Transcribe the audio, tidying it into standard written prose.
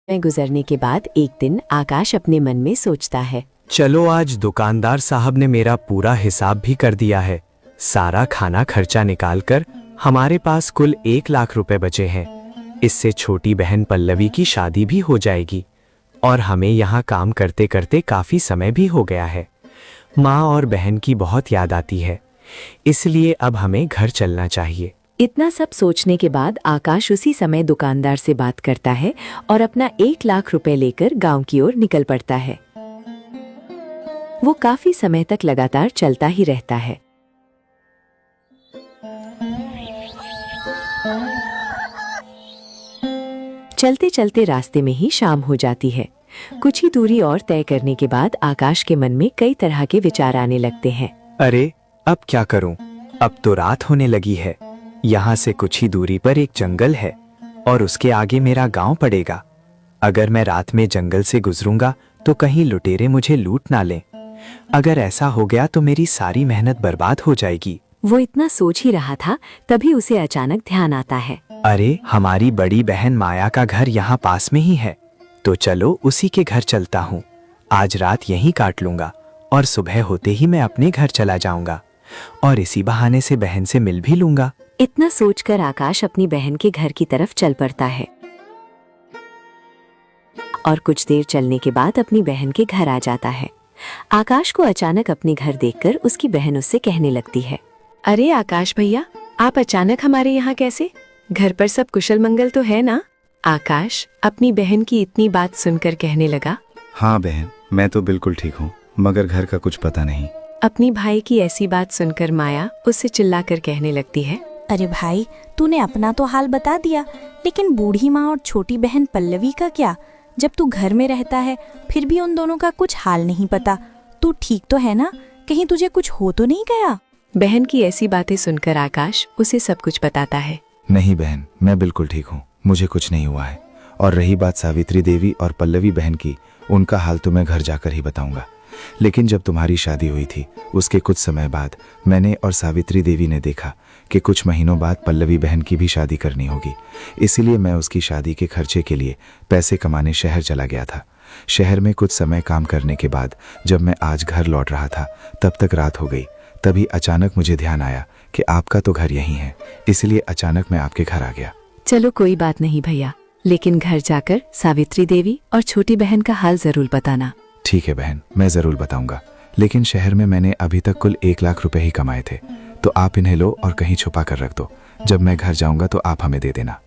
में गुजरने के बाद एक दिन आकाश अपने मन में सोचता है, चलो आज दुकानदार साहब ने मेरा पूरा हिसाब भी कर दिया है। सारा खाना खर्चा निकालकर हमारे पास कुल 1 लाख रुपए बचे हैं। इससे छोटी बहन पल्लवी की शादी भी हो जाएगी और हमें यहाँ काम करते करते काफी समय भी हो गया है। माँ और बहन की बहुत याद आती है, इसलिए अब हमें घर चलना चाहिए। इतना सब सोचने के बाद आकाश उसी समय दुकानदार से बात करता है और अपना 1 लाख रुपए लेकर गांव की ओर निकल पड़ता है। वो काफी समय तक लगातार चलता ही रहता है। चलते चलते रास्ते में ही शाम हो जाती है। कुछ ही दूरी और तय करने के बाद आकाश के मन में कई तरह के विचार आने लगते हैं। अरे अब क्या करूं? अब तो रात होने लगी है। यहाँ से कुछ ही दूरी पर एक जंगल है और उसके आगे मेरा गांव पड़ेगा। अगर मैं रात में जंगल से गुजरूंगा तो कहीं लुटेरे मुझे लूट ना लें। अगर ऐसा हो गया तो मेरी सारी मेहनत बर्बाद हो जाएगी। वो इतना सोच ही रहा था, तभी उसे अचानक ध्यान आता है। अरे हमारी बड़ी बहन माया का घर यहाँ पास में ही है, तो चलो उसी के घर चलता हूँ। आज रात यहीं काट लूंगा और सुबह होते ही मैं अपने घर चला जाऊंगा और इसी बहाने से बहन से मिल भी लूंगा। इतना सोचकर आकाश अपनी बहन के घर की तरफ चल पड़ता है और कुछ देर चलने के बाद अपनी बहन के घर आ जाता है। आकाश को अचानक अपने घर देखकर उसकी बहन उससे कहने लगती है, अरे आकाश भैया, आप अचानक हमारे यहाँ कैसे? घर पर सब कुशल मंगल तो है ना? आकाश अपनी बहन की इतनी बात सुनकर कहने लगा, हाँ बहन, मैं तो बिल्कुल ठीक हूँ, मगर घर का कुछ पता नहीं। अपनी भाई की ऐसी बात सुनकर माया उससे चिल्लाकर कहने लगती है, अरे भाई, तूने अपना तो हाल बता दिया, लेकिन बूढ़ी माँ और छोटी बहन पल्लवी का क्या? जब तू घर में रहता है फिर भी उन दोनों का कुछ हाल नहीं पता। तू ठीक तो है ना? कहीं तुझे कुछ हो तो नहीं गया? बहन की ऐसी बातें सुनकर आकाश उसे सब कुछ बताता है। नहीं बहन, मैं बिल्कुल ठीक हूँ, मुझे कुछ नहीं हुआ है। और रही बात सावित्री देवी और पल्लवी बहन की, उनका हाल तो मैं घर जाकर ही बताऊंगा। लेकिन जब तुम्हारी शादी हुई थी उसके कुछ समय बाद मैंने और सावित्री देवी ने देखा कि कुछ महीनों बाद पल्लवी बहन की भी शादी करनी होगी। इसीलिए मैं उसकी शादी के खर्चे के लिए पैसे कमाने शहर चला गया था। शहर में कुछ समय काम करने के बाद जब मैं आज घर लौट रहा था तब तक रात हो गई। तभी अचानक मुझे ध्यान आया कि आपका तो घर यहीं है, इसलिए अचानक मैं आपके घर आ गया। चलो कोई बात नहीं भैया, लेकिन घर जाकर सावित्री देवी और छोटी बहन का हाल जरूर बताना। ठीक है बहन, मैं जरूर बताऊंगा। लेकिन शहर में मैंने अभी तक कुल 1 लाख रुपए ही कमाए थे, तो आप इन्हें लो और कहीं छुपा कर रख दो। जब मैं घर जाऊंगा तो आप हमें दे देना।